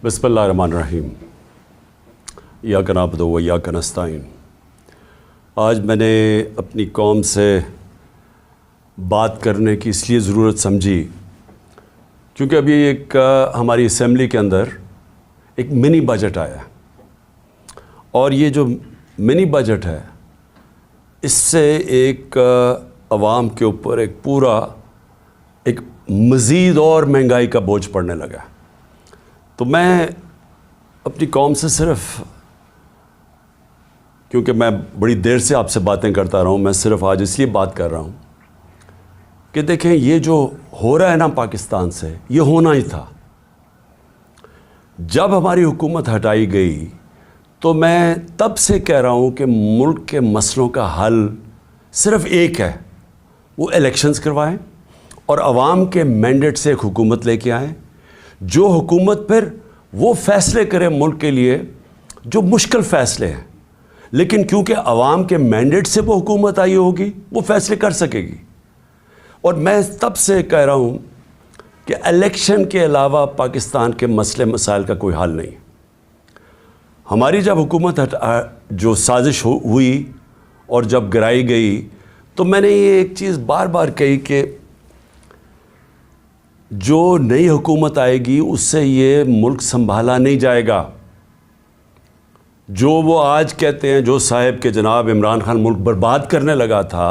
بسم اللہ الرحمن الرحیم ایاک نعبد و ایاک نستعین۔ آج میں نے اپنی قوم سے بات کرنے کی اس لیے ضرورت سمجھی کیونکہ ابھی ایک ہماری اسمبلی کے اندر ایک منی بجٹ آیا ہے، اور یہ جو منی بجٹ ہے اس سے ایک عوام کے اوپر ایک مزید اور مہنگائی کا بوجھ پڑنے لگا ہے۔ تو میں اپنی قوم سے صرف، کیونکہ میں بڑی دیر سے آپ سے باتیں کرتا رہا ہوں، میں صرف آج اس لیے بات کر رہا ہوں کہ دیکھیں یہ جو ہو رہا ہے نا پاکستان سے، یہ ہونا ہی تھا۔ جب ہماری حکومت ہٹائی گئی تو میں تب سے کہہ رہا ہوں کہ ملک کے مسئلوں کا حل صرف ایک ہے، وہ الیکشنز کروائیں اور عوام کے مینڈیٹ سے ایک حکومت لے کے آئیں، جو حکومت پھر وہ فیصلے کرے ملک کے لیے جو مشکل فیصلے ہیں، لیکن کیونکہ عوام کے مینڈیٹ سے وہ حکومت آئی ہوگی وہ فیصلے کر سکے گی۔ اور میں تب سے کہہ رہا ہوں کہ الیکشن کے علاوہ پاکستان کے مسئلے مسائل کا کوئی حل نہیں۔ ہماری جب حکومت جو سازش ہوئی اور جب گرائی گئی تو میں نے یہ ایک چیز بار بار کہی کہ جو نئی حکومت آئے گی اس سے یہ ملک سنبھالا نہیں جائے گا۔ جو وہ آج کہتے ہیں جو صاحب کہ جناب عمران خان ملک برباد کرنے لگا تھا،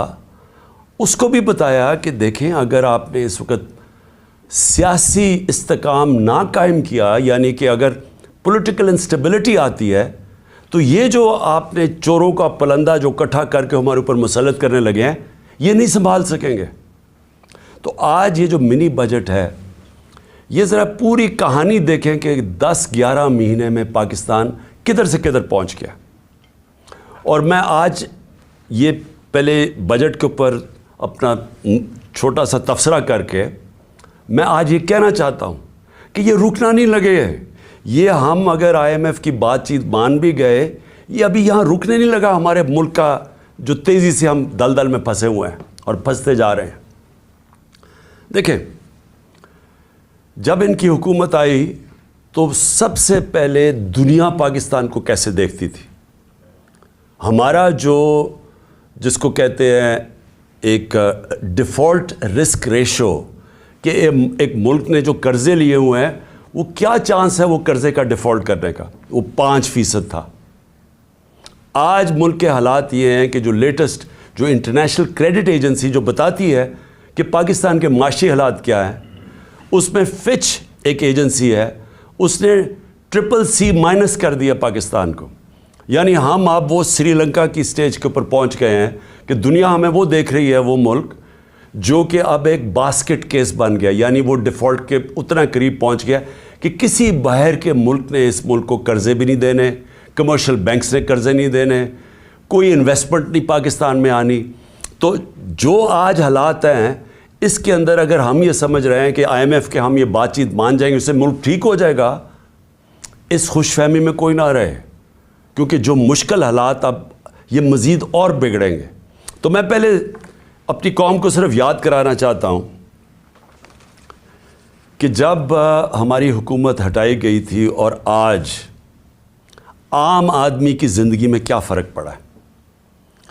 اس کو بھی بتایا کہ دیکھیں اگر آپ نے اس وقت سیاسی استحکام نہ قائم کیا، یعنی کہ اگر پولیٹیکل انسٹیبلٹی آتی ہے تو یہ جو آپ نے چوروں کا پلندہ جو اکٹھا کر کے ہمارے اوپر مسلط کرنے لگے ہیں یہ نہیں سنبھال سکیں گے۔ تو آج یہ جو منی بجٹ ہے یہ ذرا پوری کہانی دیکھیں کہ 10-11 مہینے میں پاکستان کدھر سے کدھر پہنچ گیا۔ اور میں آج یہ پہلے بجٹ کے اوپر اپنا چھوٹا سا تبصرہ کر کے میں آج یہ کہنا چاہتا ہوں کہ یہ رکنا نہیں لگے ہے۔ یہ ہم اگر IMF کی بات چیت مان بھی گئے، یہ ابھی یہاں رکنے نہیں لگا ہمارے ملک کا جو تیزی سے ہم دلدل میں پھنسے ہوئے ہیں اور پھنستے جا رہے ہیں۔ دیکھیں جب ان کی حکومت آئی تو سب سے پہلے دنیا پاکستان کو کیسے دیکھتی تھی؟ ہمارا جس کو کہتے ہیں ایک ڈیفالٹ رسک ریشو، کہ ایک ملک نے جو قرضے لیے ہوئے ہیں وہ کیا چانس ہے وہ قرضے کا ڈیفالٹ کرنے کا، وہ 5% تھا۔ آج ملک کے حالات یہ ہیں کہ جو لیٹسٹ جو انٹرنیشنل کریڈٹ ایجنسی جو بتاتی ہے کہ پاکستان کے معاشی حالات کیا ہیں، اس میں فچ ایک ایجنسی ہے، اس نے CCC- کر دیا پاکستان کو۔ یعنی ہم اب وہ سری لنکا کی سٹیج کے اوپر پہنچ گئے ہیں کہ دنیا ہمیں وہ دیکھ رہی ہے، وہ ملک جو کہ اب ایک باسکٹ کیس بن گیا، یعنی وہ ڈیفالٹ کے اتنا قریب پہنچ گیا کہ کسی باہر کے ملک نے اس ملک کو قرضے بھی نہیں دینے، کمرشل بینکس نے قرضے نہیں دینے، کوئی انویسٹمنٹ نہیں پاکستان میں آنی۔ تو جو آج حالات ہیں اس کے اندر اگر ہم یہ سمجھ رہے ہیں کہ IMF کے ہم یہ بات چیت مان جائیں گے اس سے ملک ٹھیک ہو جائے گا، اس خوش فہمی میں کوئی نہ رہے، کیونکہ جو مشکل حالات اب یہ مزید اور بگڑیں گے۔ تو میں پہلے اپنی قوم کو صرف یاد کرانا چاہتا ہوں کہ جب ہماری حکومت ہٹائی گئی تھی اور آج عام آدمی کی زندگی میں کیا فرق پڑا ہے۔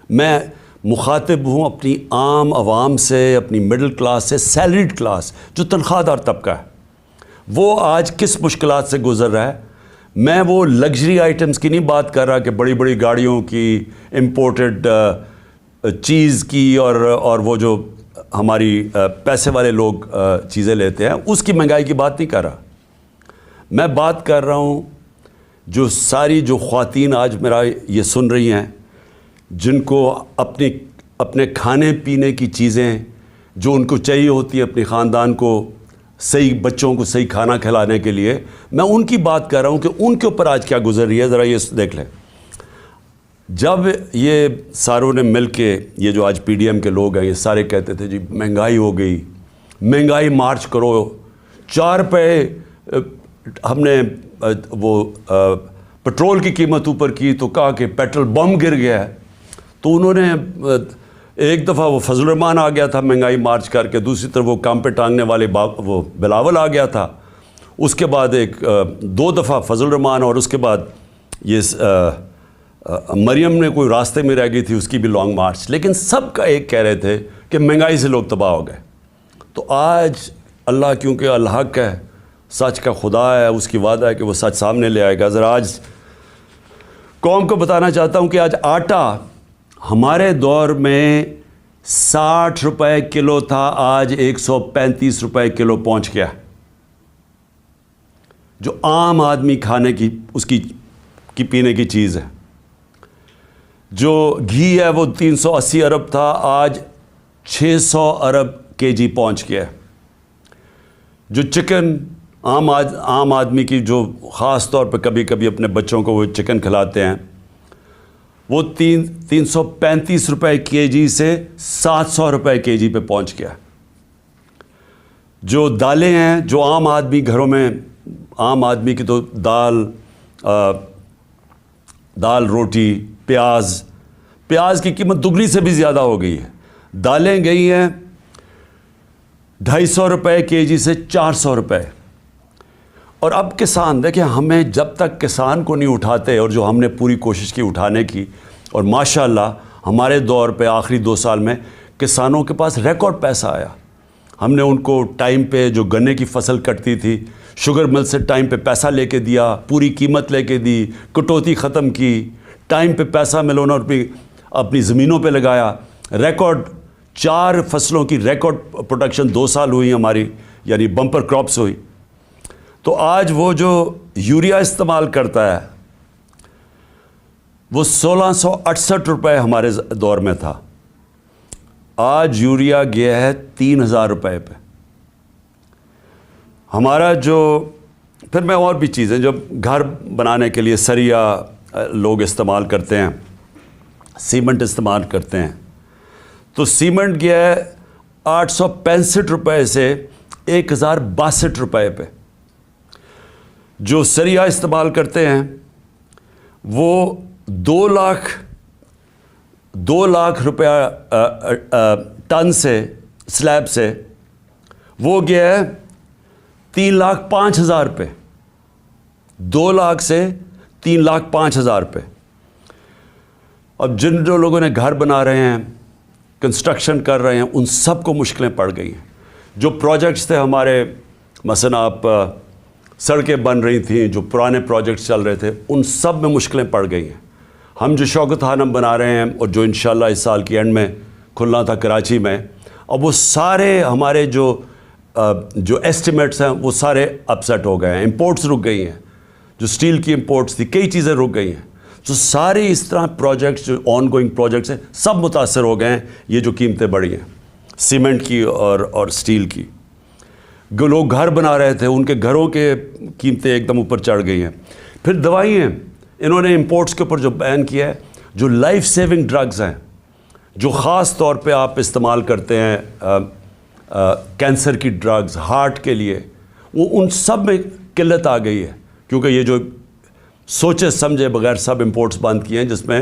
میں مخاطب ہوں اپنی عام عوام سے، اپنی مڈل کلاس سے، سیلریڈ کلاس جو تنخواہ دار طبقہ ہے، وہ آج کس مشکلات سے گزر رہا ہے۔ میں وہ لگژری آئٹمز کی نہیں بات کر رہا کہ بڑی بڑی گاڑیوں کی، امپورٹڈ چیز کی، اور وہ جو ہماری پیسے والے لوگ چیزیں لیتے ہیں اس کی مہنگائی کی بات نہیں کر رہا۔ میں بات کر رہا ہوں جو ساری جو خواتین آج میرا یہ سن رہی ہیں، جن کو اپنے کھانے پینے کی چیزیں جو ان کو چاہیے ہوتی ہے اپنے خاندان کو صحیح، بچوں کو صحیح کھانا کھلانے کے لیے، میں ان کی بات کر رہا ہوں کہ ان کے اوپر آج کیا گزر رہی ہے، ذرا یہ دیکھ لیں۔ جب یہ ساروں نے مل کے، یہ جو آج PDM کے لوگ ہیں یہ سارے کہتے تھے جی مہنگائی ہو گئی، مہنگائی مارچ کرو، 4 روپے ہم نے وہ پٹرول کی قیمت اوپر کی تو کہا کہ پیٹرول بم گر گیا ہے۔ تو انہوں نے ایک دفعہ وہ فضل الرحمان آ گیا تھا مہنگائی مارچ کر کے، دوسری طرف وہ کام پہ ٹانگنے والے وہ بلاول آ گیا تھا۔ اس کے بعد ایک 2 دفعہ فضل الرحمان، اور اس کے بعد یہ مریم نے کوئی راستے میں رہ گئی تھی، اس کی بھی لانگ مارچ. لیکن سب کا ایک کہہ رہے تھے کہ مہنگائی سے لوگ تباہ ہو گئے. تو آج اللہ کیونکہ الحق ہے، سچ کا خدا ہے، اس کی وعدہ ہے کہ وہ سچ سامنے لے آئے گا. ذرا آج قوم کو بتانا چاہتا ہوں کہ آج آٹا ہمارے دور میں 60 روپے کلو تھا، آج 135 روپے کلو پہنچ گیا. جو عام آدمی کھانے کی اس کی پینے کی چیز ہے. جو گھی ہے وہ 380 ارب تھا، آج 600 ارب کے جی پہنچ گیا. جو چکن عام آدمی کی، جو خاص طور پہ کبھی کبھی اپنے بچوں کو وہ چکن کھلاتے ہیں، وہ 335 روپے کے جی سے 700 روپے کے جی پہ پہنچ گیا. جو دالیں ہیں، جو عام آدمی گھروں میں، عام آدمی کی تو دال روٹی، پیاز کی قیمت دگنی سے بھی زیادہ ہو گئی ہے. دالیں گئی ہیں 250 روپے کے جی سے 400 روپے. اور اب کسان دیکھیں، ہمیں جب تک کسان کو نہیں اٹھاتے، اور جو ہم نے پوری کوشش کی اٹھانے کی، اور ماشاءاللہ ہمارے دور پہ آخری 2 سال میں کسانوں کے پاس ریکارڈ پیسہ آیا. ہم نے ان کو ٹائم پہ جو گنے کی فصل کٹتی تھی، شوگر مل سے ٹائم پہ پیسہ لے کے دیا، پوری قیمت لے کے دی، کٹوتی ختم کی، ٹائم پہ پیسہ ملونا اور اپنی زمینوں پہ لگایا. ریکارڈ 4 فصلوں کی ریکارڈ پروڈکشن 2 سال ہوئی ہماری، یعنی بمپر کراپس ہوئی. تو آج وہ جو یوریا استعمال کرتا ہے وہ 1668 روپے ہمارے دور میں تھا، آج یوریا گیا ہے 3000 روپے پہ. ہمارا جو پھر میں اور بھی چیزیں جو گھر بنانے کے لیے سریا لوگ استعمال کرتے ہیں، سیمنٹ استعمال کرتے ہیں، تو سیمنٹ گیا ہے 865 روپے سے 1062 روپے پہ. جو سریا استعمال کرتے ہیں وہ 2 لاکھ روپیہ ٹن سے، سلیب سے، وہ گیا ہے 3,05,000 پہ. 2 لاکھ سے 3,05,000 پہ. اب جن جو لوگوں نے گھر بنا رہے ہیں، کنسٹرکشن کر رہے ہیں، ان سب کو مشکلیں پڑ گئی ہیں. جو پروجیکٹس تھے ہمارے، مثلا آپ سڑکیں بن رہی تھیں، جو پرانے پروجیکٹس چل رہے تھے، ان سب میں مشکلیں پڑ گئی ہیں. ہم جو شوکت خانم بنا رہے ہیں، اور جو انشاءاللہ اس سال کی اینڈ میں کھلنا تھا کراچی میں، اب وہ سارے ہمارے جو ایسٹیمیٹس ہیں وہ سارے اپسیٹ ہو گئے ہیں. امپورٹس رک گئی ہیں، جو سٹیل کی امپورٹس تھی، کئی چیزیں رک گئی ہیں. تو سارے اس طرح پروجیکٹس جو آن گوئنگ پروجیکٹس ہیں سب متاثر ہو گئے ہیں. یہ جو قیمتیں بڑھی ہیں سیمنٹ کی اور سٹیل کی، لوگ گھر بنا رہے تھے، ان کے گھروں کے قیمتیں ایک دم اوپر چڑھ گئی ہیں. پھر دوائیں، انہوں نے امپورٹس کے اوپر جو بین کیا ہے، جو لائف سیونگ ڈرگز ہیں، جو خاص طور پہ آپ استعمال کرتے ہیں، کینسر کی ڈرگز، ہارٹ کے لیے، وہ ان سب میں قلت آ گئی ہے. کیونکہ یہ جو سوچے سمجھے بغیر سب امپورٹس بند کیے ہیں، جس میں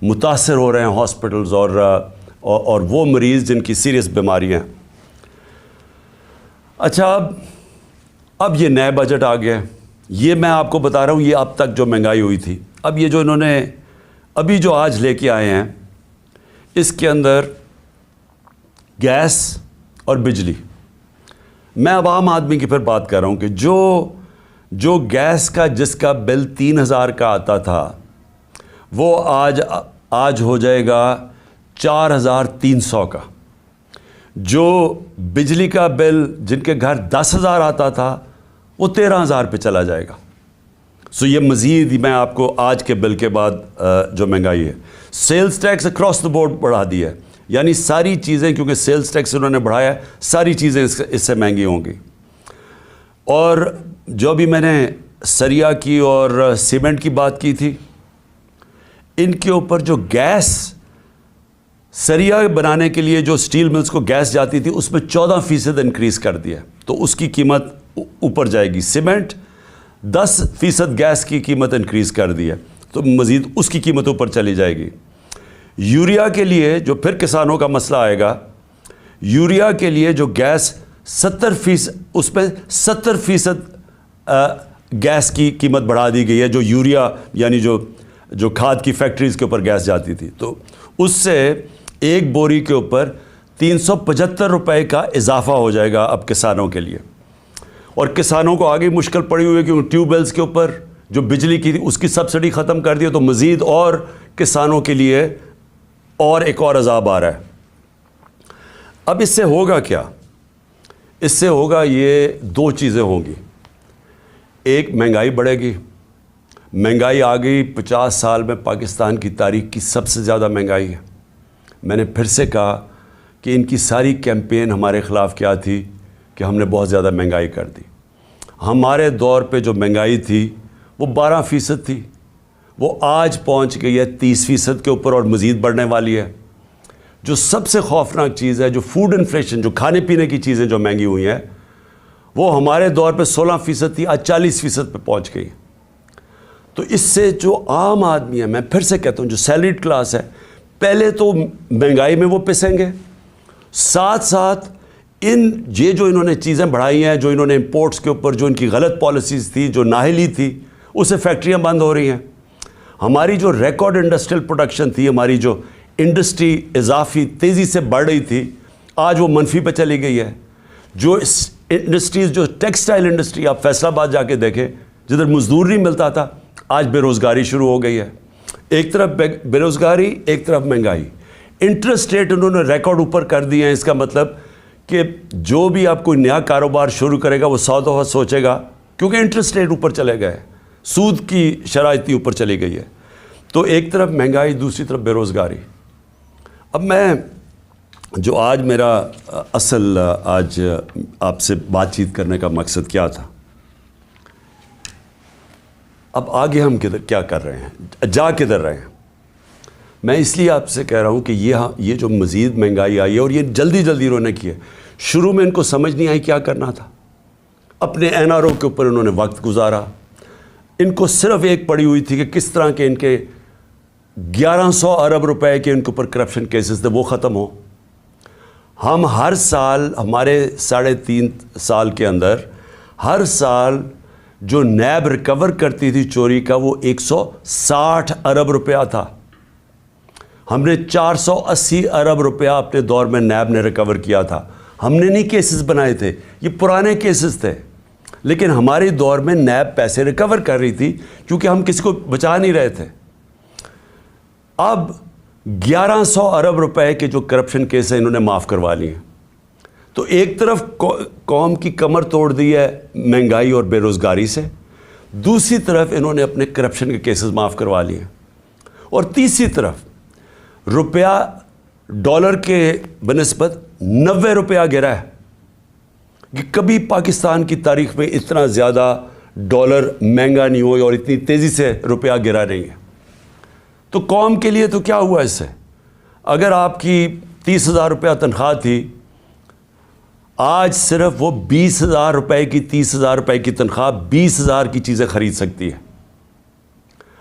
متاثر ہو رہے ہیں ہاسپٹلز اور وہ مریض جن کی سیریس بیماریاں ہیں. اچھا، اب یہ نئے بجٹ آ گیا. یہ میں آپ کو بتا رہا ہوں، یہ اب تک جو مہنگائی ہوئی تھی، اب یہ جو انہوں نے ابھی جو آج لے کے آئے ہیں، اس کے اندر گیس اور بجلی. میں اب عام آدمی کی پھر بات کر رہا ہوں کہ جو گیس کا جس کا بل 3,000 کا آتا تھا، وہ آج ہو جائے گا 4,300 کا. جو بجلی کا بل جن کے گھر 10,000 آتا تھا، وہ 13,000 پہ چلا جائے گا. سو یہ مزید میں آپ کو آج کے بل کے بعد جو مہنگائی ہے، sales tax across the board بڑھا دیا ہے. یعنی ساری چیزیں، کیونکہ سیلز ٹیکس انہوں نے بڑھایا ہے، ساری چیزیں اس سے مہنگی ہوں گی. اور جو بھی میں نے سریا کی اور سیمنٹ کی بات کی تھی، ان کے اوپر جو گیس، سریا بنانے کے لیے جو سٹیل ملز کو گیس جاتی تھی، اس میں 14% انکریز کر دیا، تو اس کی قیمت اوپر جائے گی. سیمنٹ 10% گیس کی قیمت انکریز کر دی ہے، تو مزید اس کی قیمت اوپر چلی جائے گی. یوریا کے لیے جو پھر کسانوں کا مسئلہ آئے گا، یوریا کے لیے جو گیس 70%، اس پہ 70% گیس کی قیمت بڑھا دی گئی ہے، جو یوریا یعنی جو کھاد کی فیکٹریز کے اوپر گیس جاتی تھی، تو اس سے ایک بوری کے اوپر 375 روپے کا اضافہ ہو جائے گا اب کسانوں کے لیے. اور کسانوں کو آگے مشکل پڑی ہوئی ہے کیونکہ ٹیوب ویلز کے اوپر جو بجلی کی تھی اس کی سبسڈی ختم کر دی، تو مزید اور کسانوں کے لیے اور ایک اور عذاب آ رہا ہے. اب اس سے ہوگا کیا؟ اس سے ہوگا یہ دو چیزیں ہوں گی. ایک، مہنگائی بڑھے گی. مہنگائی آ گئی 50 سال میں پاکستان کی تاریخ کی سب سے زیادہ مہنگائی ہے. میں نے پھر سے کہا کہ ان کی ساری کیمپین ہمارے خلاف کیا تھی کہ ہم نے بہت زیادہ مہنگائی کر دی. ہمارے دور پہ جو مہنگائی تھی وہ 12% تھی، وہ آج پہنچ گئی ہے 30% کے اوپر اور مزید بڑھنے والی ہے. جو سب سے خوفناک چیز ہے، جو فوڈ انفلیشن، جو کھانے پینے کی چیزیں جو مہنگی ہوئی ہیں، وہ ہمارے دور پہ 16% تھی، آج 40% پہ پہنچ گئی. تو اس سے جو عام آدمی ہے، میں پھر سے کہتا ہوں جو سیلریڈ کلاس ہے، پہلے تو مہنگائی میں وہ پسیں گے، ساتھ ساتھ یہ جو انہوں نے چیزیں بڑھائی ہیں، جو انہوں نے امپورٹس کے اوپر جو ان کی غلط پالیسیز تھی، جو نااہلی تھی، اس سے فیکٹریاں بند ہو رہی ہیں. ہماری جو ریکارڈ انڈسٹریل پروڈکشن تھی، ہماری جو انڈسٹری اضافی تیزی سے بڑھ رہی تھی، آج وہ منفی پہ چلی گئی ہے. جو انڈسٹریز، جو ٹیکسٹائل انڈسٹری، آپ فیصل آباد جا کے دیکھیں، جدھر مزدور نہیں ملتا تھا، آج بے روزگاری شروع ہو گئی ہے. ایک طرف بے روزگاری، ایک طرف مہنگائی. انٹرسٹ ریٹ انہوں نے ریکارڈ اوپر کر دیے ہیں. اس کا مطلب کہ جو بھی آپ کوئی نیا کاروبار شروع کرے گا وہ 100 دفعہ سوچے گا، کیونکہ انٹرسٹ ریٹ اوپر چلے گئے، سود کی شرح اتنی اوپر چلی گئی ہے. تو ایک طرف مہنگائی، دوسری طرف بے روزگاری. اب میں جو آج میرا اصل آج آپ سے بات چیت کرنے کا مقصد کیا تھا، اب آگے ہم کیا کر رہے ہیں، جا کدھر رہے ہیں. میں اس لیے آپ سے کہہ رہا ہوں کہ یہ جو مزید مہنگائی آئی ہے اور یہ جلدی انہوں نے کی ہے. شروع میں ان کو سمجھ نہیں آئی کیا کرنا تھا. اپنے NRO کے اوپر انہوں نے وقت گزارا. ان کو صرف ایک پڑی ہوئی تھی کہ کس طرح کے ان کے 1100 ارب روپے کے ان کے اوپر کرپشن کیسز تھے وہ ختم ہو. ہم ہر سال، ہمارے 3.5 سال کے اندر، ہر سال جو نیب ریکور کرتی تھی چوری کا وہ 160 ارب روپیہ تھا. ہم نے 480 ارب روپیہ اپنے دور میں نیب نے ریکور کیا تھا. ہم نے نہیں کیسز بنائے تھے، یہ پرانے کیسز تھے، لیکن ہمارے دور میں نیب پیسے ریکور کر رہی تھی کیونکہ ہم کسی کو بچا نہیں رہے تھے. اب 1100 ارب روپے کے جو کرپشن کیس ہیں انہوں نے معاف کروا لیے. تو ایک طرف قوم کی کمر توڑ دی ہے مہنگائی اور بے روزگاری سے، دوسری طرف انہوں نے اپنے کرپشن کے کیسز معاف کروا لیے، اور تیسری طرف روپیہ ڈالر کے بنسبت 90 روپیہ گرا ہے. کہ کبھی پاکستان کی تاریخ میں اتنا زیادہ ڈالر مہنگا نہیں ہوئی اور اتنی تیزی سے روپیہ گرا نہیں ہے. تو قوم کے لیے تو کیا ہوا اس سے؟ اگر آپ کی 30,000 روپیہ تنخواہ تھی، آج صرف وہ 20,000 روپے کی 30,000 روپے کی تنخواہ 20,000 کی چیزیں خرید سکتی ہے.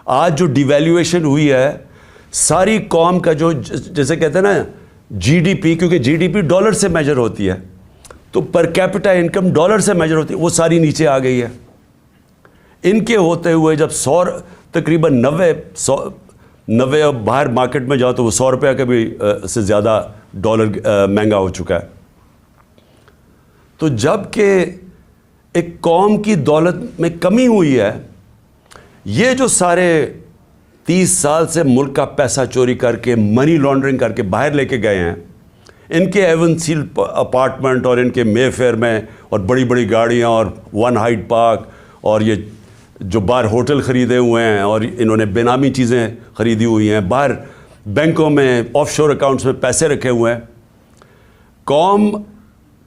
آج جو ڈی ویلیویشن ہوئی ہے، ساری قوم کا جو جیسے کہتے ہیں نا GDP، کیونکہ GDP ڈالر سے میجر ہوتی ہے، تو پر کیپٹا انکم ڈالر سے میجر ہوتی ہے، وہ ساری نیچے آ گئی ہے. ان کے ہوتے ہوئے جب تقریباً 90 باہر مارکیٹ میں جاؤ تو وہ 100 روپیہ کا بھی سے زیادہ ڈالر مہنگا ہو چکا ہے. تو جب کہ ایک قوم کی دولت میں کمی ہوئی ہے، یہ جو سارے 30 سال سے ملک کا پیسہ چوری کر کے، منی لانڈرنگ کر کے باہر لے کے گئے ہیں، ان کے ایونسیل اپارٹمنٹ اور ان کے مے فیئر میں اور بڑی بڑی گاڑیاں اور 1 ہائیڈ پارک اور یہ جو باہر ہوٹل خریدے ہوئے ہیں اور انہوں نے بے نامی چیزیں خریدی ہوئی ہیں، باہر بینکوں میں آف شور اکاؤنٹس میں پیسے رکھے ہوئے ہیں. قوم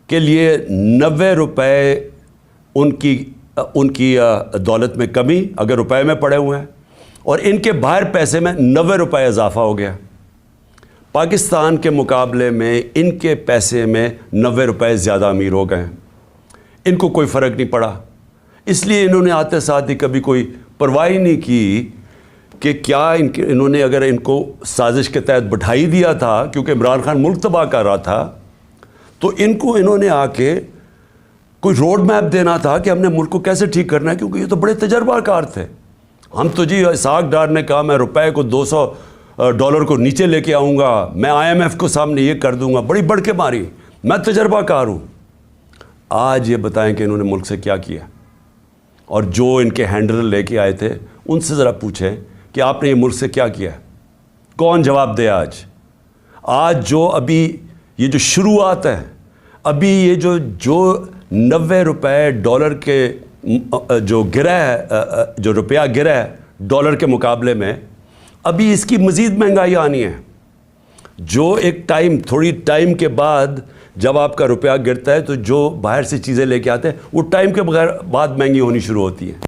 کے لیے 90 روپے ان کی دولت میں کمی اگر روپے میں پڑے ہوئے ہیں، اور ان کے باہر پیسے میں 90 روپے اضافہ ہو گیا. پاکستان کے مقابلے میں ان کے پیسے میں 90 روپے زیادہ امیر ہو گئے ہیں. ان کو کوئی فرق نہیں پڑا، اس لیے انہوں نے آتے ساتھ ہی کبھی کوئی پرواہ نہیں کی کہ کیا انہوں نے اگر ان کو سازش کے تحت بٹھائی دیا تھا، کیونکہ عمران خان ملک تباہ کر رہا تھا، تو ان کو انہوں نے آ کے کوئی روڈ میپ دینا تھا کہ ہم نے ملک کو کیسے ٹھیک کرنا ہے, کیونکہ یہ تو بڑے تجربہ کار تھے. ہم تو جی اسحاق ڈار نے کہا میں روپے کو $200 کو نیچے لے کے آؤں گا, میں IMF کو سامنے یہ کر دوں گا, بڑی بڑھ کے ماری, میں تجربہ کار ہوں. آج یہ بتائیں کہ انہوں نے ملک سے کیا کیا, اور جو ان کے ہینڈلر لے کے آئے تھے ان سے ذرا پوچھیں کہ آپ نے یہ ملک سے کیا کیا ہے. کون جواب دے؟ آج جو ابھی یہ جو شروعات ہے, ابھی یہ جو $90 کے جو گرا ہے, جو روپیہ گرا ہے ڈالر کے مقابلے میں, ابھی اس کی مزید مہنگائی آنی ہے. جو ایک تھوڑی ٹائم کے بعد جب آپ کا روپیہ گرتا ہے تو جو باہر سے چیزیں لے کے آتے ہیں وہ ٹائم کے بعد مہنگی ہونی شروع ہوتی ہیں.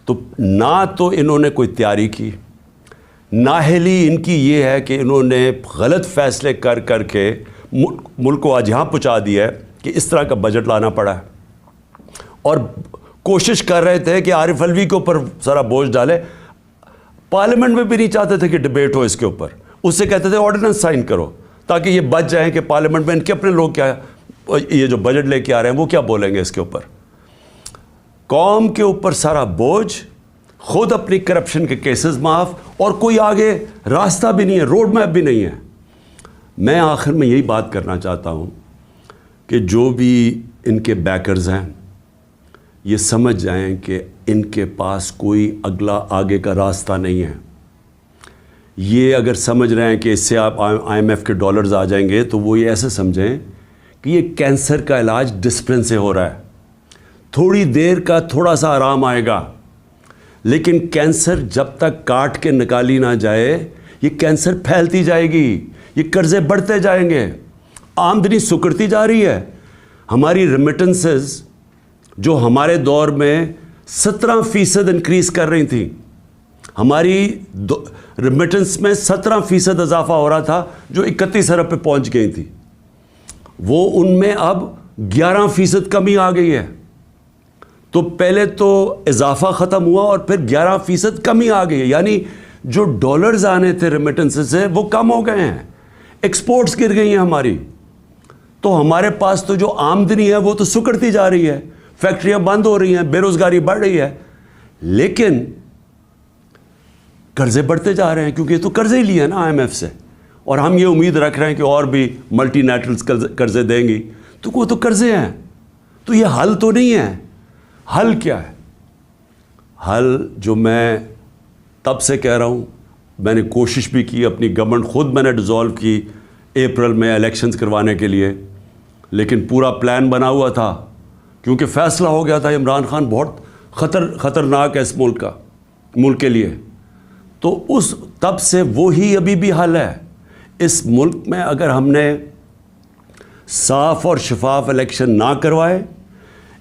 تو نہ تو انہوں نے کوئی تیاری کی, نااہلی ان کی یہ ہے کہ انہوں نے غلط فیصلے کر کے ملک کو آج یہاں پہنچا دیا ہے کہ اس طرح کا بجٹ لانا پڑا ہے. اور کوشش کر رہے تھے کہ عارف علوی کے اوپر سارا بوجھ ڈالے. پارلیمنٹ میں بھی نہیں چاہتے تھے کہ ڈبیٹ ہو اس کے اوپر, اس سے کہتے تھے آرڈیننس سائن کرو تاکہ یہ بچ جائیں کہ پارلیمنٹ میں ان کے اپنے لوگ کیا یہ جو بجٹ لے کے آ رہے ہیں وہ کیا بولیں گے اس کے اوپر. قوم کے اوپر سارا بوجھ, خود اپنی کرپشن کے کیسز معاف, اور کوئی آگے راستہ بھی نہیں ہے, روڈ میپ بھی نہیں ہے. میں آخر میں یہی بات کرنا چاہتا ہوں کہ جو بھی ان کے بیکرز ہیں یہ سمجھ جائیں کہ ان کے پاس کوئی اگلا آگے کا راستہ نہیں ہے. یہ اگر سمجھ رہے ہیں کہ اس سے آپ IMF کے ڈالرز آ جائیں گے تو وہ یہ ایسے سمجھیں کہ یہ کینسر کا علاج ڈسپلن سے ہو رہا ہے, تھوڑی دیر کا تھوڑا سا آرام آئے گا, لیکن کینسر جب تک کاٹ کے نکالی نہ جائے یہ کینسر پھیلتی جائے گی, یہ قرضے بڑھتے جائیں گے, آمدنی سکڑتی جا رہی ہے. ہماری ریمیٹنسز جو ہمارے دور میں 17% انکریز کر رہی تھیں, ہماری ریمیٹنس میں 17% اضافہ ہو رہا تھا جو 31 ارب پہ پہنچ گئی تھی, وہ ان میں اب 11% کمی آ گئی ہے. تو پہلے تو اضافہ ختم ہوا اور پھر 11% کمی آ گئی ہے, یعنی جو ڈالرز آنے تھے ریمیٹنس سے وہ کم ہو گئے ہیں, ایکسپورٹس گر گئی ہیں ہماری. تو ہمارے پاس تو جو آمدنی ہے وہ تو سکڑتی جا رہی ہے, فیکٹریاں بند ہو رہی ہیں, بے روزگاری بڑھ رہی ہے, لیکن قرضے بڑھتے جا رہے ہیں کیونکہ یہ تو قرضے ہی لیے نا IMF سے, اور ہم یہ امید رکھ رہے ہیں کہ اور بھی ملٹی نیشنلز قرضے دیں گی, تو وہ تو قرضے ہیں. تو یہ حل تو نہیں ہے. حل کیا ہے؟ حل جو میں تب سے کہہ رہا ہوں, میں نے کوشش بھی کی, اپنی گورنمنٹ خود میں نے ڈیزالو کی اپریل میں الیکشنز کروانے کے لیے, لیکن پورا پلان بنا ہوا تھا کیونکہ فیصلہ ہو گیا تھا عمران خان بہت خطرناک ہے اس ملک کے لیے. تو تب سے وہی ابھی بھی حل ہے. اس ملک میں اگر ہم نے صاف اور شفاف الیکشن نہ کروائے,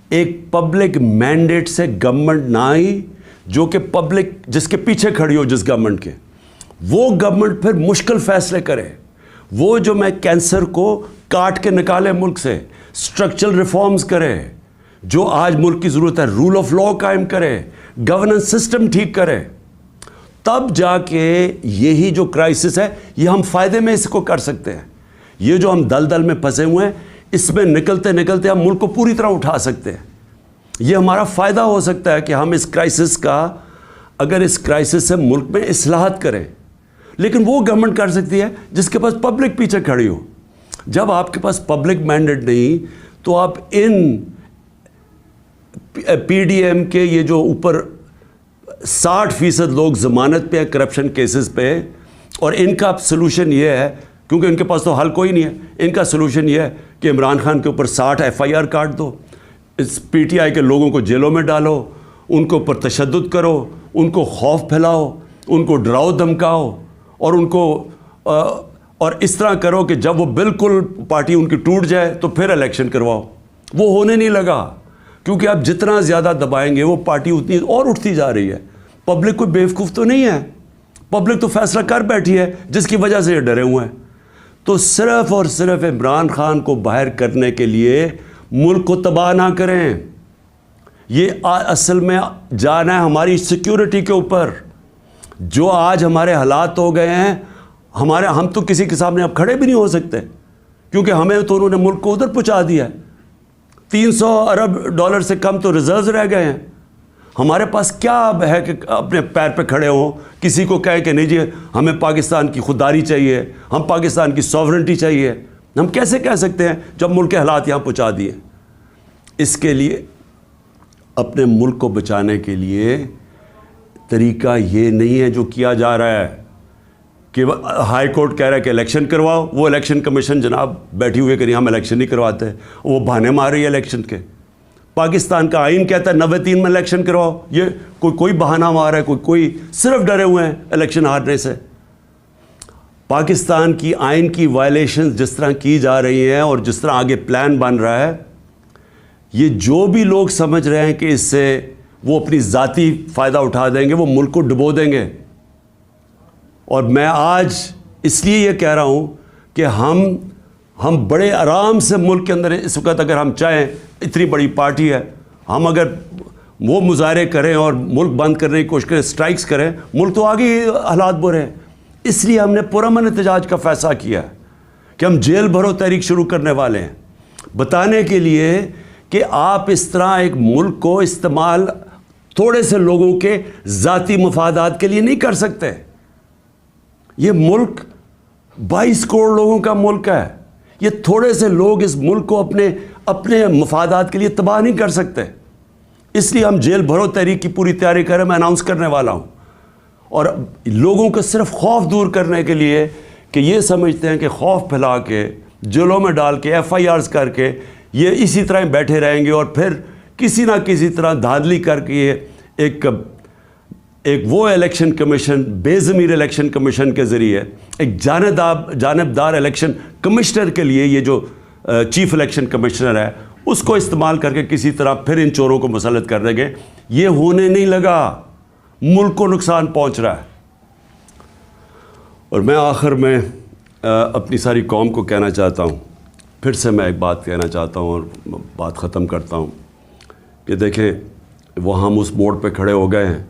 ایک پبلک مینڈیٹ سے گورنمنٹ نہ آئی جو کہ پبلک جس کے پیچھے کھڑی ہو جس گورنمنٹ کے, وہ گورنمنٹ پھر مشکل فیصلے کرے, وہ جو میں کینسر کو کاٹ کے نکالے ملک سے, اسٹرکچرل ریفارمز کرے, جو آج ملک کی ضرورت ہے, رول آف لا قائم کرے, گورننس سسٹم ٹھیک کرے, تب جا کے یہی جو کرائسس ہے یہ ہم فائدے میں اس کو کر سکتے ہیں. یہ جو ہم دلدل میں پھنسے ہوئے ہیں اس میں نکلتے نکلتے ہم ملک کو پوری طرح اٹھا سکتے ہیں. یہ ہمارا فائدہ ہو سکتا ہے کہ ہم اس کرائسس کا, اگر اس کرائسس سے ملک میں اصلاحات کریں, لیکن وہ گورنمنٹ کر سکتی ہے جس کے پاس پبلک پیچھے کھڑی ہو. جب آپ کے پاس پبلک مینڈیٹ نہیں تو آپ ان PDM کے یہ جو اوپر 60% لوگ ضمانت پہ ہیں کرپشن کیسز پہ, اور ان کا سلوشن یہ ہے, کیونکہ ان کے پاس تو حل کوئی نہیں ہے, ان کا سلوشن یہ ہے کہ عمران خان کے اوپر 60 FIR کاٹ دو, اس PTI کے لوگوں کو جیلوں میں ڈالو, ان کے اوپر تشدد کرو, ان کو خوف پھیلاؤ, ان کو ڈراؤ دھمکاؤ, اور ان کو اور اس طرح کرو کہ جب وہ بالکل پارٹی ان کی ٹوٹ جائے تو پھر الیکشن کرواؤ. وہ ہونے نہیں لگا, کیونکہ اب جتنا زیادہ دبائیں گے وہ پارٹی اتنی اور اٹھتی جا رہی ہے. پبلک کوئی بیوقوف تو نہیں ہے, پبلک تو فیصلہ کر بیٹھی ہے جس کی وجہ سے یہ ڈرے ہوئے ہیں. تو صرف اور صرف عمران خان کو باہر کرنے کے لیے ملک کو تباہ نہ کریں. یہ اصل میں جانا ہے ہماری سیکیورٹی کے اوپر. جو آج ہمارے حالات ہو گئے ہیں, ہم تو کسی کے سامنے اب کھڑے بھی نہیں ہو سکتے, کیونکہ ہمیں تو انہوں نے ملک کو ادھر پہنچا دیا ہے. 300 ارب ڈالر سے کم تو ریزروز رہ گئے ہیں. ہمارے پاس کیا اب ہے کہ اپنے پیر پہ کھڑے ہوں, کسی کو کہیں کہ نہیں جی ہمیں پاکستان کی خودداری چاہیے, ہم پاکستان کی سوورنٹی چاہیے. ہم کیسے کہہ سکتے ہیں جب ملک کے حالات یہاں پہنچا دیے؟ اس کے لیے اپنے ملک کو بچانے کے لیے طریقہ یہ نہیں ہے جو کیا جا رہا ہے کہ ہائی کورٹ کہہ رہا ہے کہ الیکشن کرواؤ. وہ الیکشن کمیشن جناب بیٹھی ہوئی کہ نہیں ہم الیکشن نہیں کرواتے, وہ بہانے مار رہی ہے الیکشن کے. پاکستان کا آئین کہتا ہے 93 میں الیکشن کرواؤ, یہ کوئی بہانہ مار رہا ہے, کوئی صرف ڈرے ہوئے ہیں الیکشن ہارنے سے. پاکستان کی آئین کی وائلیشن جس طرح کی جا رہی ہیں اور جس طرح آگے پلان بن رہا ہے, یہ جو بھی لوگ سمجھ رہے ہیں کہ اس سے وہ اپنی ذاتی فائدہ اٹھا دیں گے, وہ ملک کو ڈبو دیں گے. اور میں آج اس لیے یہ کہہ رہا ہوں کہ ہم بڑے آرام سے ملک کے اندر اس وقت اگر ہم چاہیں, اتنی بڑی پارٹی ہے, ہم اگر وہ مظاہرے کریں اور ملک بند کرنے کی کوشش کریں, اسٹرائکس کریں, ملک تو آگے حالات برے ہیں. اس لیے ہم نے پرامن احتجاج کا فیصلہ کیا ہے کہ ہم جیل بھرو تحریک شروع کرنے والے ہیں, بتانے کے لیے کہ آپ اس طرح ایک ملک کو استعمال تھوڑے سے لوگوں کے ذاتی مفادات کے لیے نہیں کر سکتے. یہ ملک 22 کروڑ لوگوں کا ملک ہے. یہ تھوڑے سے لوگ اس ملک کو اپنے مفادات کے لیے تباہ نہیں کر سکتے. اس لیے ہم جیل بھرو تحریک کی پوری تیاری کریں, میں اناؤنس کرنے والا ہوں. اور لوگوں کو صرف خوف دور کرنے کے لیے کہ یہ سمجھتے ہیں کہ خوف پھیلا کے, جیلوں میں ڈال کے, FIRs کر کے یہ اسی طرح بیٹھے رہیں گے اور پھر کسی نہ کسی طرح دھاندلی کر کے ایک وہ الیکشن کمیشن, بے ضمیر الیکشن کمیشن کے ذریعے ایک جانبدار الیکشن کمشنر کے لیے یہ جو چیف الیکشن کمشنر ہے اس کو استعمال کر کے کسی طرح پھر ان چوروں کو مسلط کر دیں گے. یہ ہونے نہیں لگا, ملک کو نقصان پہنچ رہا ہے. اور میں آخر میں اپنی ساری قوم کو کہنا چاہتا ہوں, پھر سے میں ایک بات کہنا چاہتا ہوں اور بات ختم کرتا ہوں کہ دیکھیں وہ ہم اس موڑ پہ کھڑے ہو گئے ہیں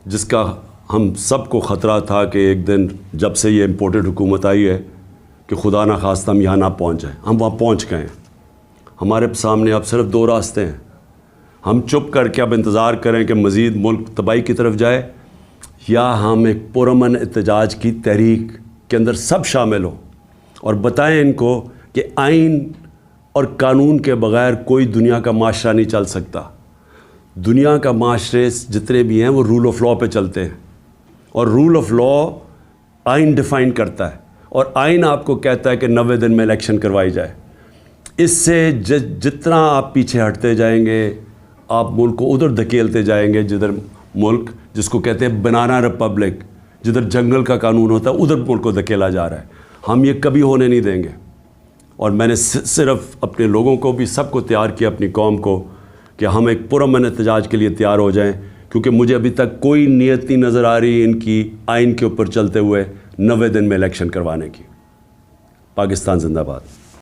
جس کا ہم سب کو خطرہ تھا کہ ایک دن جب سے یہ امپورٹڈ حکومت آئی ہے کہ خدا نہ خواستہ ہم یہاں نہ پہنچ جائیں. ہم وہاں پہنچ گئے ہیں. ہمارے سامنے اب صرف 2 راستے ہیں. ہم چپ کر کے اب انتظار کریں کہ مزید ملک تباہی کی طرف جائے, یا ہم ایک پرامن احتجاج کی تحریک کے اندر سب شامل ہوں اور بتائیں ان کو کہ آئین اور قانون کے بغیر کوئی دنیا کا معاشرہ نہیں چل سکتا. دنیا کا معاشرے جتنے بھی ہیں وہ رول آف لاء پہ چلتے ہیں, اور رول آف لاء آئین ڈیفائن کرتا ہے, اور آئین آپ کو کہتا ہے کہ 90 دن میں الیکشن کروائی جائے. اس سے جتنا آپ پیچھے ہٹتے جائیں گے آپ ملک کو ادھر دھکیلتے جائیں گے, جدھر ملک جس کو کہتے ہیں بنانا ریپبلک, جدھر جنگل کا قانون ہوتا ہے ادھر ملک کو دھکیلا جا رہا ہے. ہم یہ کبھی ہونے نہیں دیں گے. اور میں نے صرف اپنے لوگوں کو بھی سب کو تیار کیا, اپنی قوم کو, کہ ہم ایک پرامن احتجاج کے لیے تیار ہو جائیں, کیونکہ مجھے ابھی تک کوئی نیت نہیں نظر آ رہی ان کی آئین کے اوپر چلتے ہوئے 90 دن میں الیکشن کروانے کی. پاکستان زندہ باد.